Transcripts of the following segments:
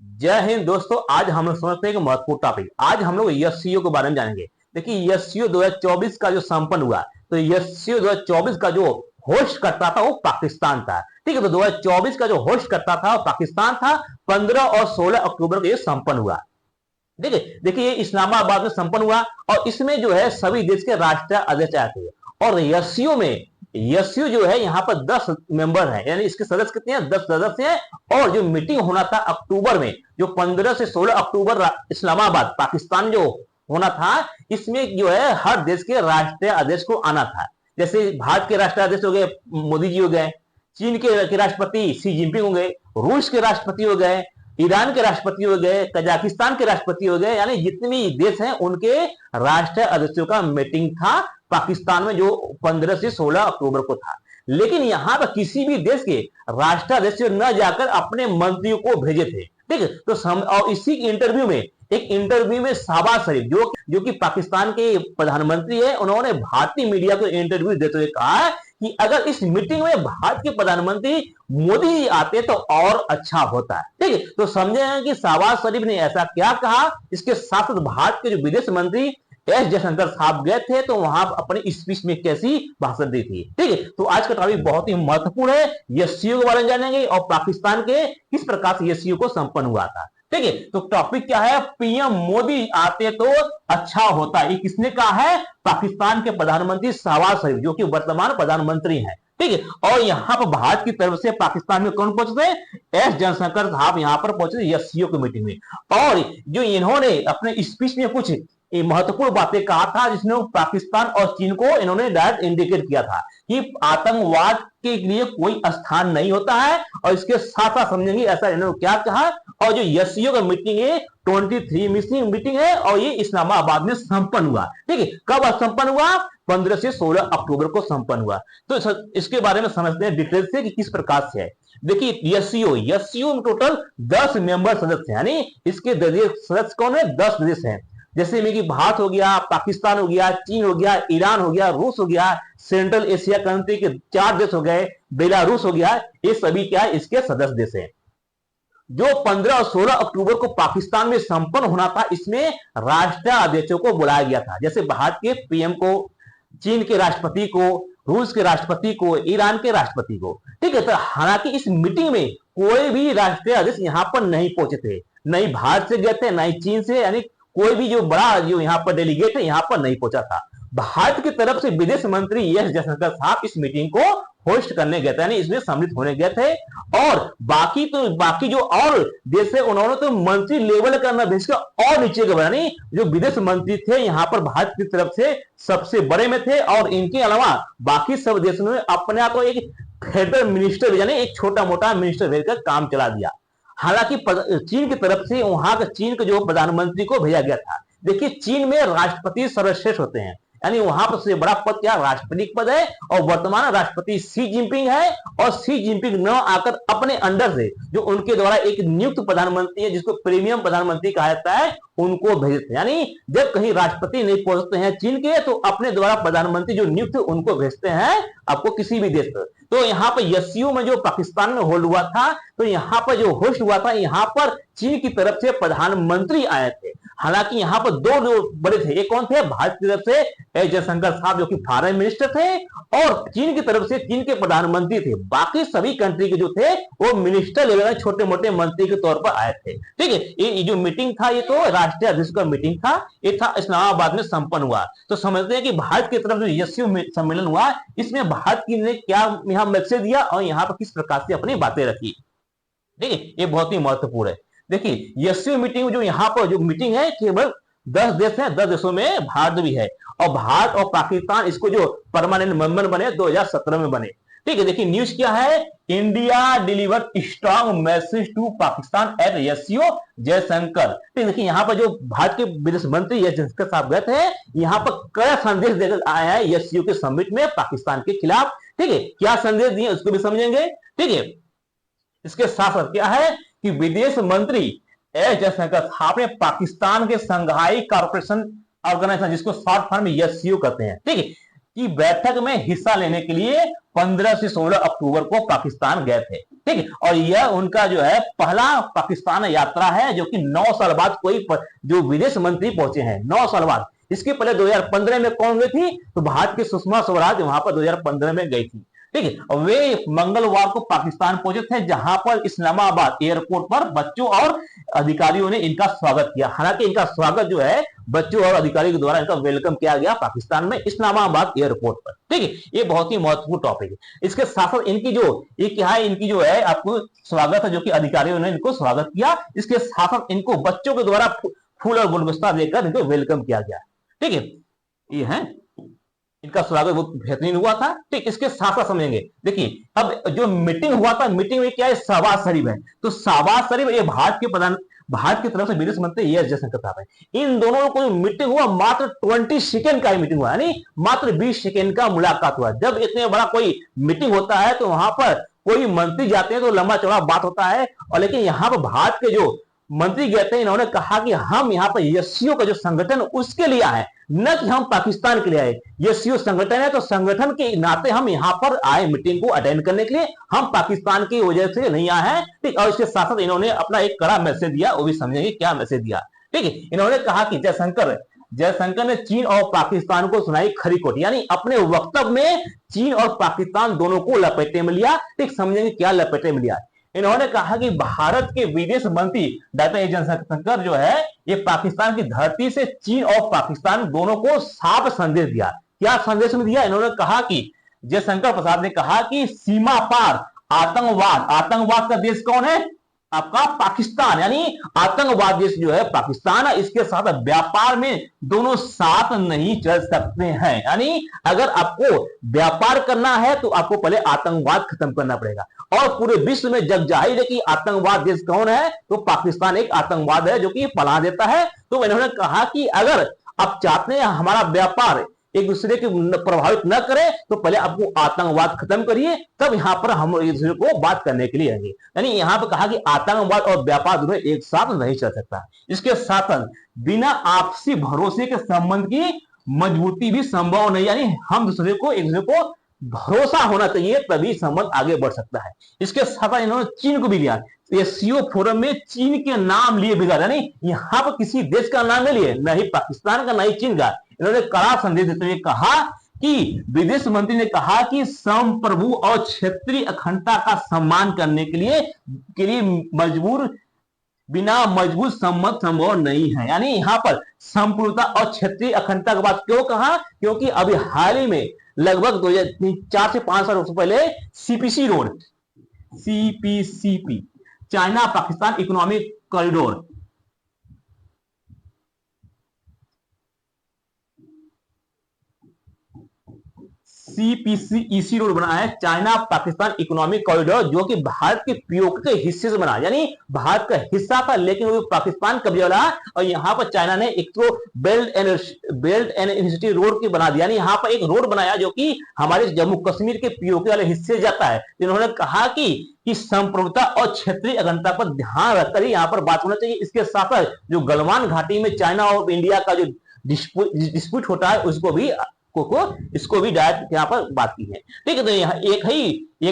जय हिंद दोस्तों। आज हम लोग समझते हैं कि महत्वपूर्ण टॉपिक। आज हम लोग एससीओ के बारे में जानेंगे। देखिए एससीओ 2024 का जो संपन्न हुआ, तो एससीओ 2024 का जो होस्ट करता था वो पाकिस्तान था। ठीक है, तो 2024 का जो होस्ट करता था वो पाकिस्तान था। 15 और 16 अक्टूबर को ये संपन्न हुआ। देखिए देखिए ये इस्लामाबाद में संपन्न हुआ और इसमें जो है सभी देश के राष्ट्रीय अध्यक्ष आए थे। और एससीओ में एससीओ जो है यहाँ पर 10 मेंबर हैं, यानी इसके सदस्य कितने हैं? 10 सदस्य हैं। और जो मीटिंग होना था अक्टूबर में, जो 15 से 16 अक्टूबर इस्लामाबाद पाकिस्तान जो होना था, इसमें जो है हर देश के राष्ट्रीय अध्यक्ष को आना था। जैसे भारत के राष्ट्रीय अध्यक्ष हो गए मोदी जी हो गए, चीन के राष्ट्रपति सी जिनपिंग हो गए, रूस के राष्ट्रपति हो गए, ईरान के राष्ट्रपति हो गए, कजाकिस्तान के राष्ट्रपति हो गए, यानी जितने भी देश हैं उनके राष्ट्रीय अध्यक्षों का मीटिंग था पाकिस्तान में, जो 15 से 16 अक्टूबर को था। लेकिन यहां पर किसी भी देश के राष्ट्रीय अध्यक्ष न जाकर अपने मंत्रियों को भेजे थे। ठीक है, तो और इसी इंटरव्यू में, एक इंटरव्यू में शहबाज शरीफ जो कि पाकिस्तान के प्रधानमंत्री है, उन्होंने भारतीय मीडिया को इंटरव्यू देते हुए कहा कि अगर इस मीटिंग में भारत के प्रधानमंत्री मोदी जी आते तो और अच्छा होता है। ठीक है, तो समझे हैं कि शहबाज शरीफ ने ऐसा क्या कहा। इसके साथ साथ भारत के जो विदेश मंत्री एस जयशंकर साहब गए थे, तो वहां अपने स्पीच में कैसी भाषण दी थी। ठीक है, तो आज का टॉपिक बहुत ही महत्वपूर्ण है। एससीओ के बारे में जानेंगे और पाकिस्तान के किस प्रकार से एससीओ को संपन्न हुआ था। ठीक है, तो टॉपिक क्या है? पीएम मोदी आते तो अच्छा होता। ये किसने कहा है? पाकिस्तान के प्रधानमंत्री शहबाज शरीफ, जो कि वर्तमान प्रधानमंत्री हैं। ठीक है, और यहां पर भारत की तरफ से पाकिस्तान में कौन पहुंचे थे? एस जयशंकर साहब यहां पर पहुंचे थे एससीओ की मीटिंग में। और जो इन्होंने अपने स्पीच में कुछ महत्वपूर्ण बातें कहा था, जिसमें पाकिस्तान और चीन को इन्होंने डायरेक्ट इंडिकेट किया था कि आतंकवाद के लिए कोई स्थान नहीं होता है। और इसके साथ साथ समझेंगे ऐसा इन्होंने क्या कहा। और जो एससीओ का मीटिंग है 23 मीटिंग है और ये इस्लामाबाद में संपन्न हुआ। ठीक है, कब संपन्न हुआ? 15 से 16 अक्टूबर को संपन्न हुआ। तो इसके बारे में समझते हैं डिटेल से कि किस प्रकार से है। देखिए एससीओ में टोटल 10 मेंबर सदस्य हैं, यानी इसके सदस्य कौन है? 10 देश हैं। जैसे में कि भारत हो गया, पाकिस्तान हो गया, चीन हो गया, ईरान हो गया, रूस हो गया, सेंट्रल एशिया कंट्री के 4 देश हो गए, बेलारूस हो गया। ये सभी क्या है? इसके सदस्य देश हैं। जो 15 और 16 अक्टूबर को पाकिस्तान में संपन्न होना था, इसमें राष्ट्रीय अध्यक्षों को बुलाया गया था। जैसे भारत के पीएम को, चीन के राष्ट्रपति को, रूस के राष्ट्रपति को, ईरान के राष्ट्रपति को। ठीक है, तो हालांकि इस मीटिंग में कोई भी राष्ट्रीय अध्यक्ष यहां पर नहीं पहुंचे थे। नहीं भारत से गए थे, नहीं चीन से, यानी कोई भी जो बड़ा जो यहाँ पर डेलीगेट है यहां पर नहीं पहुंचा था। भारत की तरफ से विदेश मंत्री एस जयशंकर साहब इस मीटिंग को होस्ट करने गए थे, यानी इसमें सम्मिलित होने गए थे। और बाकी जो और देश है, उन्होंने तो मंत्री लेवल का ना भेज कर और नीचे के यानी जो विदेश मंत्री थे यहाँ पर भारत की तरफ से सबसे बड़े में थे। और इनके अलावा बाकी सब देशों ने अपने आप को एक फेडरल मिनिस्टर, यानी एक छोटा मोटा मिनिस्टर भेजकर काम चला दिया। हालांकि चीन की तरफ से वहां का चीन के जो प्रधानमंत्री को भेजा गया था। देखिए चीन में राष्ट्रपति सर्वश्रेष्ठ होते हैं, यानी वहां पर सबसे बड़ा पद क्या? राष्ट्रपति पद है। और वर्तमान राष्ट्रपति सी जिनपिंग है। और सी जिनपिंग न आकर अपने अंडर से जो उनके द्वारा एक नियुक्त प्रधानमंत्री है, जिसको प्रीमियम प्रधानमंत्री कहा जाता है, उनको भेजते हैं। यानी जब कहीं राष्ट्रपति नहीं पहुंचते हैं चीन के, तो अपने द्वारा प्रधानमंत्री जो नियुक्त उनको भेजते हैं आपको किसी भी देश पर। तो यहाँ पर एससीओ में जो पाकिस्तान में होल्ड हुआ था, तो यहाँ पर जो होस्ट हुआ था, यहाँ पर चीन की तरफ से प्रधानमंत्री आए थे। हालांकि यहाँ पर दो जो बड़े थे, एक कौन थे? भारत की तरफ से एस जयशंकर साहब, जो कि फॉरेन मिनिस्टर थे। और चीन की तरफ से चीन के प्रधानमंत्री थे। बाकी सभी कंट्री के जो थे वो मिनिस्टर लेवल में छोटे मोटे मंत्री के तौर पर आए थे। ठीक है, ये जो मीटिंग था ये तो राष्ट्रीय अध्यक्ष का मीटिंग था। ये था इस्लामाबाद में संपन्न हुआ। तो समझते हैं कि भारत की तरफ जो एससीओ सम्मेलन हुआ, इसमें भारत की ने क्या यहाँ मैसेज दिया और यहाँ पर किस प्रकार से अपनी बातें रखी। ठीक है, ये बहुत ही महत्वपूर्ण है। देखिए एससीओ मीटिंग जो यहाँ पर जो मीटिंग है, केवल 10 देश हैं, 10 देशों में भारत भी है। और भारत और पाकिस्तान इसको जो परमानेंट मेंबर बने 2017 में बने। ठीक है, देखिए न्यूज क्या है? India deliver strong message to Pakistan at SCO Jaishankar. देखिए यहाँ पर जो भारत के विदेश मंत्री एस जयशंकर साहब गए थे, यहाँ पर कड़ा संदेश देकर आए हैं एससीओ के समिट में पाकिस्तान के खिलाफ। ठीक है, क्या संदेश दिए उसको भी समझेंगे। ठीक है, इसके साथ साथ क्या है कि विदेश मंत्री एस जयशंकर साहब ने पाकिस्तान के संघाई कॉर्पोरेशन ऑर्गेनाइजेशन, जिसको शॉर्ट फॉर्म एससीओ कहते हैं, ठीक है, की बैठक में हिस्सा लेने के लिए 15 से 16 अक्टूबर को पाकिस्तान गए थे। ठीक है, और यह उनका जो है पहला पाकिस्तान यात्रा है, जो कि 9 साल बाद कोई जो विदेश मंत्री पहुंचे हैं, 9 साल बाद। इसके पहले 2015 में कौन गई थी? तो भारत की सुषमा स्वराज वहां पर 2015 में गई थी। ठीक है, और वे मंगलवार को पाकिस्तान पहुंचे थे, जहां पर इस्लामाबाद एयरपोर्ट पर बच्चों और अधिकारियों ने इनका स्वागत किया। हालांकि इनका स्वागत जो है बच्चों और अधिकारियों के द्वारा इनका वेलकम किया गया पाकिस्तान में इस्लामाबाद एयरपोर्ट पर। ठीक है, ये बहुत ही महत्वपूर्ण टॉपिक है। इसके साथ साथ इनकी जो ये क्या है, इनकी जो है आपको स्वागत है, जो कि अधिकारियों ने इनको स्वागत किया। इसके साथ साथ इनको बच्चों के द्वारा फूल और गुलदस्ता देकर इनको वेलकम किया गया। ठीक है, ये है इनका स्वागत बहुत बेहतरीन हुआ था। ठीक, इसके साथ साथ समझेंगे। देखिए, अब जो मीटिंग हुआ था, मीटिंग में क्या है, शहबाज शरीफ है। तो शहबाज शरीफ ये भारत की तरफ से विदेश मंत्री एस जयशंकर साहब है। इन दोनों को मीटिंग हुआ मात्र 20 सेकेंड का मीटिंग हुआ, यानी मात्र 20 सेकेंड का मुलाकात हुआ। जब इतने बड़ा कोई मीटिंग होता है तो वहां पर कोई मंत्री जाते हैं तो लंबा चौड़ा बात होता है, और लेकिन यहाँ पर भारत के जो मंत्री गए थे, इन्होंने कहा कि हम यहाँ पर एससीओ का जो संगठन उसके लिए आए, न कि हम पाकिस्तान के लिए आए। एससीओ संगठन है तो संगठन के नाते हम यहाँ पर आए मीटिंग को अटेंड करने के लिए, हम पाकिस्तान की वजह से नहीं आए हैं। ठीक, और इसके साथ साथ इन्होंने अपना एक कड़ा मैसेज दिया, वो भी समझेंगे क्या मैसेज दिया। ठीक है, इन्होंने कहा कि जयशंकर ने चीन और पाकिस्तान को सुनाई खरी खोटी, यानी अपने वक्तव्य में चीन और पाकिस्तान दोनों को लपेटे में लिया। ठीक, समझेंगे क्या लपेटे में लिया। इन्होंने कहा कि भारत के विदेश मंत्री डॉक्टर एस जयशंकर जो है, ये पाकिस्तान की धरती से चीन और पाकिस्तान दोनों को साफ संदेश दिया। क्या संदेश में दिया? इन्होंने कहा कि जयशंकर प्रसाद ने कहा कि सीमा पार आतंकवाद का देश कौन है? आपका पाकिस्तान, यानी आतंकवाद देश जो है पाकिस्तान है। इसके साथ व्यापार में दोनों साथ नहीं चल सकते हैं, यानी अगर आपको व्यापार करना है तो आपको पहले आतंकवाद खत्म करना पड़ेगा। और पूरे विश्व में जग जाहिर है कि आतंकवाद देश कौन है, तो पाकिस्तान एक आतंकवाद है जो कि पनाह देता है। तो इन्होंने कहा कि अगर आप चाहते हैं हमारा व्यापार एक दूसरे को प्रभावित न करे तो पहले आपको आतंकवाद खत्म करिए, तब यहां पर हम एक दूसरे को बात करने के लिए आएंगे। यानी यहां पर कहा कि आतंकवाद और व्यापार दोनों एक साथ नहीं चल सकता। इसके साथ बिना आपसी भरोसे के संबंध की मजबूती भी संभव नहीं, यानी हम दूसरे को एक दूसरे को भरोसा होना चाहिए, तभी संबंध आगे बढ़ सकता है। इसके साथ इन्होंने चीन को भी लिया। एससीओ फोरम में चीन के नाम लिए बिगाड़, यानी यहां पर किसी देश का नाम नहीं लिए, न ही पाकिस्तान का, न ही चीन का। इन्होंने कड़ा संदेश देते हुए कहा कि विदेश मंत्री ने कहा कि संप्रभु और क्षेत्रीय अखंडता का सम्मान करने के लिए बिना मजबूत संबंध संभव नहीं है। यानी यहां पर संप्रभुता और क्षेत्रीय अखंडता की बात क्यों कहा? क्योंकि अभी हाल ही में लगभग 4 से 5 साल पहले CPCP China Pakistan economic corridor CPCEC road बना है, चाइना पाकिस्तान इकोनॉमिक कॉरिडोर, जो कि भारत के पीओके के हिस्से से बना, यानी भारत का हिस्सा था लेकिन वो पाकिस्तान कब्जा वाला। और यहाँ पर चाइना ने एक तो बेल्ट एंड इनिशिएटिव रोड की बना दिया, यानी यहाँ पर एक रोड बनाया जो कि हमारे जम्मू कश्मीर के पीओके वाले हिस्से जाता है। इन्होंने कहा कि संप्रभुता और क्षेत्रीय अखंडता पर ध्यान रखकर ही यहाँ पर बात होना चाहिए। इसके साथ जो गलवान घाटी में चाइना और इंडिया का जो डिस्प्यूट होता है उसको भी इसको भी डायरेक्ट यहाँ पर बात की है। ठीक है, तो यहाँ एक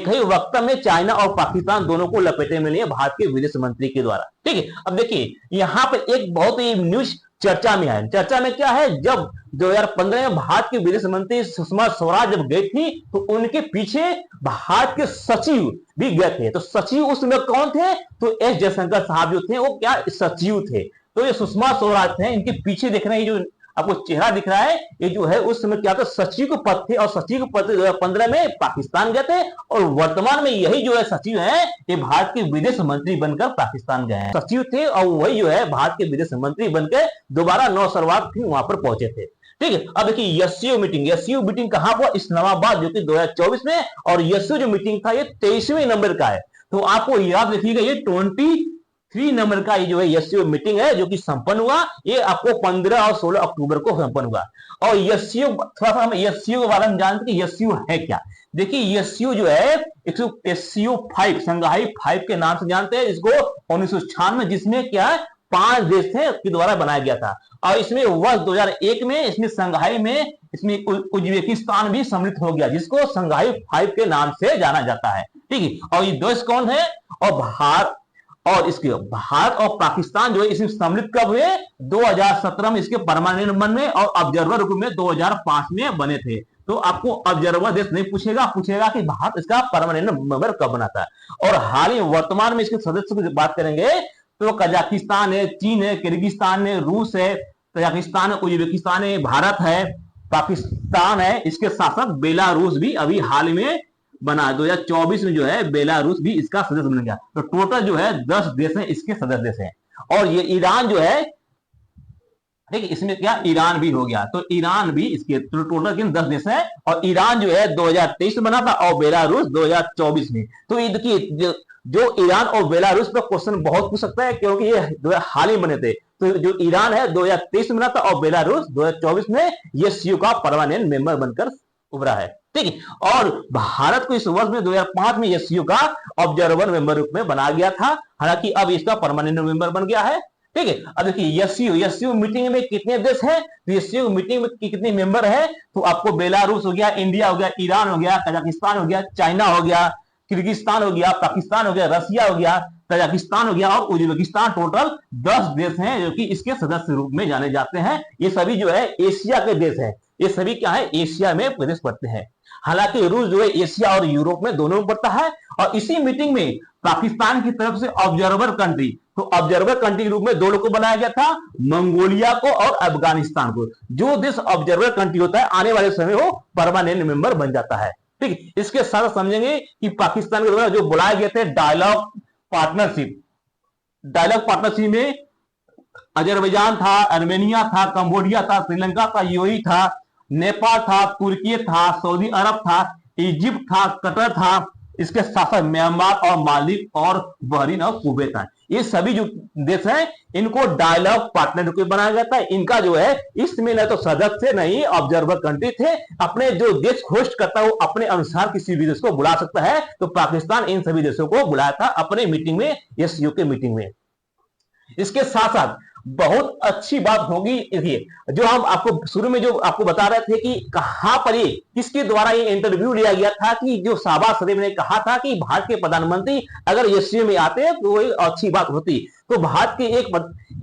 ही वक्तव्य में चाइना और पाकिस्तान दोनों को लपेटे में लिए भारत के विदेश मंत्री के द्वारा। ठीक है, अब देखिए यहाँ पर एक बहुत ही न्यूज चर्चा में है। चर्चा में क्या है, जब 2015 में भारत के विदेश मंत्री सुषमा स्वराज जब गई थी तो उनके पीछे भारत के सचिव भी गए थे। तो सचिव उस समय कौन थे? तो एस जयशंकर साहब जो थे वो क्या सचिव थे। तो ये सुषमा स्वराज थे, इनके पीछे देख रहे हैं जो आपको चेहरा दिख रहा है, ये जो है उस समय क्या था, सचिव के पद थे, और सचिव के पद 2015 में पाकिस्तान गए थे, और वर्तमान में यही जो है सचिव है ये भारत के विदेश मंत्री बनकर पाकिस्तान गए हैं। सचिव थे और वही जो है भारत के विदेश मंत्री बनकर दोबारा 9 साल बाद फिर वहां पर पहुंचे थे। ठीक है, अब देखिए एससीओ मीटिंग कहां पर? इस्लामाबाद, जो कि 2024 में, और एससीओ जो मीटिंग था ये 23वें नंबर का है। तो आपको याद रखिएगा ये 23 नंबर का ये जो है एससीओ मीटिंग है जो कि संपन्न हुआ। ये आपको 15 और 16 अक्टूबर को संपन्न हुआ। और एससीओ, थोड़ा सा हम एससीओ के बारे में जानते हैं कि एससीओ है क्या। देखिए एससीओ जो है एससीओ 5 संघाई 5 के नाम से जानते हैं इसको, 1996 जिसमें क्या है 5 देश थे के द्वारा बनाया गया था। और इसमें वर्ष 2001 में इसमें संघाई में इसमें उज्बेकिस्तान भी सम्मिलित हो गया, जिसको संघाई 5 के नाम से जाना जाता है। ठीक है, और ये देश कौन है? और भारत और पाकिस्तान जो है इसमें सम्मिलित कब हुए? 2017 में इसके परमानेंट मेंबर में और ऑब्जर्वर रूप में 2005 में बने थे। तो आपको ऑब्जर्वर देश नहीं पूछेगा, पूछेगा कि भारत इसका परमानेंट मेंबर कब बना था। और हाल ही वर्तमान में इसके सदस्य की बात करेंगे तो कजाकिस्तान है, चीन है, किर्गिस्तान है, रूस है, तजाकिस्तान है, उज्बेकिस्तान है, भारत है, पाकिस्तान है। इसके साथ साथ बेलारूस भी अभी हाल में बना, 2024 में जो है बेलारूस भी इसका सदस्य बन गया। तो टोटल जो है 10 देश हैं इसके सदस्य देश हैं। और ये ईरान जो है, ठीक है, इसमें क्या ईरान भी हो गया, तो ईरान भी इसके टोटल किन 10 देश है। और ईरान जो है 2023 में बना था और बेलारूस 2024 में। तो ये देखिए जो ईरान और बेलारूस पर क्वेश्चन बहुत पूछ सकता है, क्योंकि ये हाल ही बने थे। तो जो ईरान है 2023 में बना था और बेलारूस 2024 में ये सीयू का परमानेंट मेंबर बनकर उभरा है। ठीक है, और भारत को इस वर्ष में 2005 में एससीओ का ऑब्जर्वर मेंबर रूप में बनाया गया था, हालांकि अब इसका परमानेंट मेंबर बन गया है। ठीक है, अब देखिए एससीओ मीटिंग में कितने देश हैं, तो एससीओ मीटिंग में कितने मेंबर है, तो आपको बेलारूस हो गया, इंडिया हो गया, ईरान हो गया, कजाकिस्तान हो गया, चाइना हो गया, किर्गिस्तान हो गया, पाकिस्तान हो गया, रसिया हो गया, तजाकिस्तान हो गया और उज्बेकिस्तान। टोटल 10 देश हैं जो कि इसके सदस्य रूप में जाने जाते हैं। ये सभी जो है एशिया के देश हैं, ये सभी क्या है, एशिया में प्रदेश पड़ते हैं। हालांकि रूस जो है एशिया और यूरोप में दोनों में पड़ता है। और इसी मीटिंग में पाकिस्तान की तरफ से ऑब्जर्वर कंट्री, तो ऑब्जर्वर कंट्री के रूप में 2 लोग को बनाया गया था, मंगोलिया को और अफगानिस्तान को। जो देश ऑब्जर्वर कंट्री होता है आने वाले समय वो परमानेंट मेंबर बन जाता है। ठीक, इसके साथ समझेंगे कि पाकिस्तान के द्वारा जो बुलाए गए थे डायलॉग पार्टनरशिप में अजरबैजान था, आर्मेनिया था, कंबोडिया था, श्रीलंका था, यूएई था, नेपाल था, तुर्की था, सऊदी अरब था, इजिप्ट था, कतर था, इसके साथ साथ म्यांमार और मालदीव और बहरीन और कुवैत था। ये सभी जो देश हैं इनको डायलॉग पार्टनर को बनाया गया था। इनका जो है इसमें न तो सदस्य नहीं ऑब्जर्वर कंट्री थे, अपने जो देश होस्ट करता है वो अपने अनुसार किसी भी देश को बुला सकता है। तो पाकिस्तान इन सभी देशों को बुलाया था अपने मीटिंग में, एससीओ के मीटिंग में। इसके साथ साथ बहुत अच्छी बात होगी, देखिए जो हम आपको शुरू में जो आपको बता रहे थे कि कहां पर ये किसके द्वारा ये इंटरव्यू लिया गया था, कि जो शहबाज शरीफ ने कहा था कि भारत के प्रधानमंत्री अगर एससीओ में आते तो वो अच्छी बात होती। तो भारत की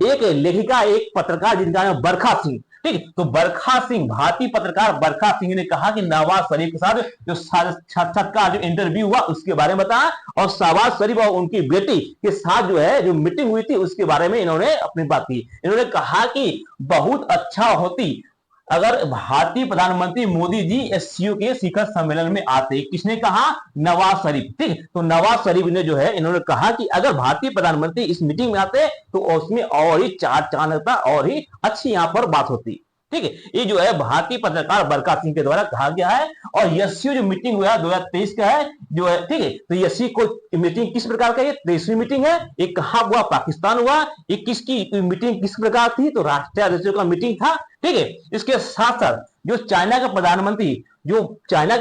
एक लेखिका, एक पत्रकार जिनका नाम बरखा सिंह, ठीक, तो बरखा सिंह, भारतीय पत्रकार बरखा सिंह ने कहा कि नवाज शरीफ के साथ जो साक्षात्कार जो इंटरव्यू हुआ उसके बारे में बताया, और शहबाज शरीफ और उनकी बेटी के साथ जो है जो मीटिंग हुई थी उसके बारे में इन्होंने अपनी बात की। इन्होंने कहा कि बहुत अच्छा होती अगर भारतीय प्रधानमंत्री मोदी जी एससीओ के शिखर सम्मेलन में आते। किसने कहा? नवाज शरीफ। ठीक, तो नवाज शरीफ ने जो है इन्होंने कहा कि अगर भारतीय प्रधानमंत्री इस मीटिंग में आते तो उसमें और ही चार चांद होता और ही अच्छी यहां पर बात होती। ठीक है, ये जो है भारतीय पत्रकार बरखा सिंह के द्वारा कहा गया है। और एससीओ जो मीटिंग हुआ 2023 का है जो है, ठीक है, तो एससीओ को मीटिंग किस प्रकार का, ये 23वीं मीटिंग है। ये कहां हुआ? पाकिस्तान हुआ। ये किसकी मीटिंग किस प्रकार थी? तो राष्ट्रीय अध्यक्षों का मीटिंग था। ठीक है, इसके साथ साथ जो चाइना के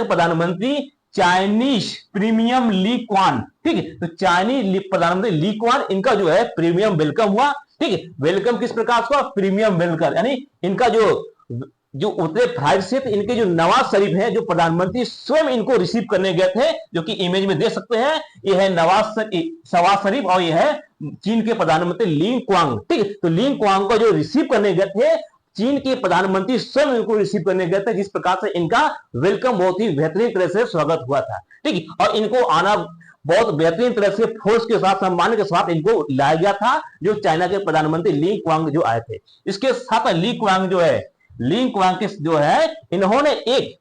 प्रधानमंत्री चाइनीज प्रीमियम ली क्वान, ठीक है, तो चाइनीज प्रधानमंत्री ली क्वान, इनका जो है प्रीमियम वेलकम हुआ। ठीक है, वेलकम किस प्रकार से? प्रीमियम वेलकम, यानी इनका जो उतरे फ्लाइट से इनके जो नवाज शरीफ हैं जो प्रधानमंत्री स्वयं इनको रिसीव करने गए थे, जो कि इमेज में देख सकते हैं, ये है शहबाज शरीफ और ये है चीन के प्रधानमंत्री ली क्वांग। ठीक है, तो ली क्वांग को जो रिसीव करने गए थे, चीन के प्रधानमंत्री स्वयं इनको रिसीव करने गए थे, जिस प्रकार से इनका वेलकम बहुत ही बेहतरीन तरह से स्वागत हुआ था। ठीक, और इनको आना बहुत बेहतरीन तरह से फोर्स के साथ, सम्मान के साथ इनको लाया गया था, जो चाइना के प्रधानमंत्री ली क्वांग जो आए थे। इसके साथ ली क्वांग के जो है इन्होंने एक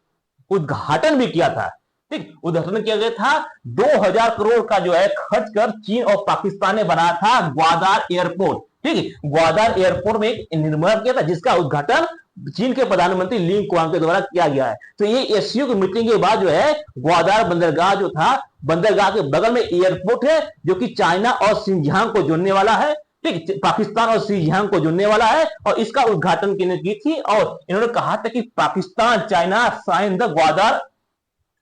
उद्घाटन भी किया था। ठीक, उद्घाटन किया गया था 2000 करोड़ का जो है खर्च कर चीन और पाकिस्तान ने बनाया था ग्वादार एयरपोर्ट। ठीक है, ग्वादार एयरपोर्ट में एक निर्माण किया था जिसका उद्घाटन चीन के प्रधानमंत्री ली क्वांग के द्वारा किया गया है। तो ये एससीओ की मीटिंग के बाद जो है ग्वादार बंदरगाह जो था, बंदरगाह के बगल में एयरपोर्ट है जो कि चाइना और शिनजियांग को जोड़ने वाला है। ठीक, पाकिस्तान और शिनजियांग को जोड़ने वाला है, और इसका उद्घाटन की थी। और इन्होंने कहा था कि Pakistan China sign the Gwadar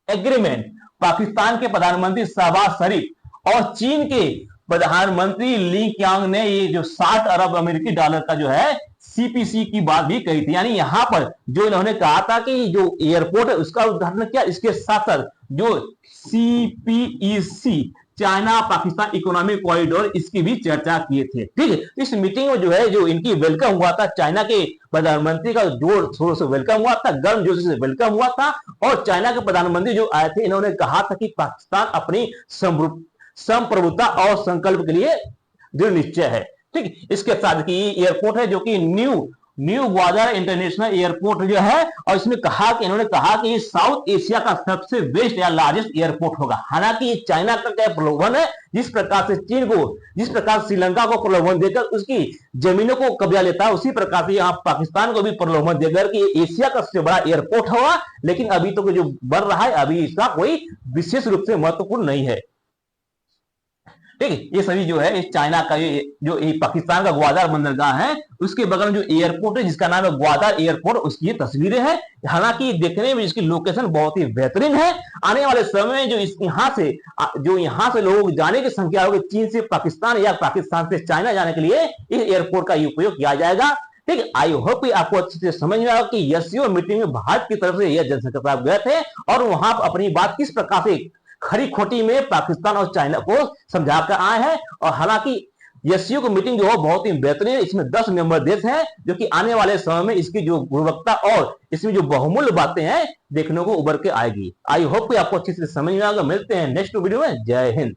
agreement. Pakistan के प्रधानमंत्री शहबाज शरीफ और चीन के प्रधानमंत्री ली क्यांग ने ये जो 60 अरब अमेरिकी डॉलर का जो है सीपीसी की बात भी कही थी। यानी यहां पर जो इन्होंने कहा था कि जो एयरपोर्ट है उसका उद्घाटन किया, इसके साथ साथ जो CPEC China Pakistan economic corridor इसकी भी चर्चा किए थे। ठीक है, इस मीटिंग में जो है जो इनकी वेलकम हुआ था, चाइना के प्रधानमंत्री का जोर शोर से वेलकम हुआ था, गर्म जोश से वेलकम हुआ था। और चाइना के प्रधानमंत्री जो आए थे इन्होंने कहा था कि पाकिस्तान अपनी संप्रभुता और संकल्प के लिए दृढ़ निश्चय है। ठीक, इसके साथ की एयरपोर्ट है जो कि न्यू ग्वादर इंटरनेशनल एयरपोर्ट जो है, और इसमें कहा कि इन्होंने कहा कि साउथ एशिया का सबसे बेस्ट या लार्जेस्ट एयरपोर्ट होगा। हालांकि ये चाइना का क्या प्रलोभन है, जिस प्रकार से चीन को, जिस प्रकार श्रीलंका को प्रलोभन देकर उसकी जमीनों को कब्जा लेता है, उसी प्रकार से यहाँ पाकिस्तान को भी प्रलोभन देकर कि एशिया का सबसे बड़ा एयरपोर्ट होगा। लेकिन अभी तो जो बन रहा है अभी इसका कोई विशेष रूप से महत्वपूर्ण नहीं है। ठीक है, ये सभी जो है इस चाइना का जो पाकिस्तान का ग्वादर बंदरगाह है उसके बगल में जो एयरपोर्ट है जिसका नाम है ग्वादर एयरपोर्ट, उसकी ये तस्वीरें हैं। हालांकि देखने में इसकी लोकेशन बहुत ही बेहतरीन है। आने वाले समय में जो यहाँ से लोगों जाने की संख्या होगी चीन से पाकिस्तान या पाकिस्तान से चाइना जाने के लिए इस एयरपोर्ट का उपयोग किया जाएगा। ठीक है, आई होप आपको अच्छे से समझ में आया कि एससीओ मीटिंग में भारत की तरफ से यह जनसंख्या गए थे और वहां अपनी बात किस प्रकार से खरी खोटी में पाकिस्तान और चाइना को समझा कर आए हैं। और हालांकि एससीओ की मीटिंग जो है बहुत ही बेहतरीन है। इसमें 10 मेंबर देश हैं जो कि आने वाले समय में इसकी जो गुणवत्ता और इसमें जो बहुमूल्य बातें हैं देखने को उभर के आएगी। आई होप कि आपको अच्छे से समझ में आएगा। मिलते हैं नेक्स्ट वीडियो में। जय हिंद।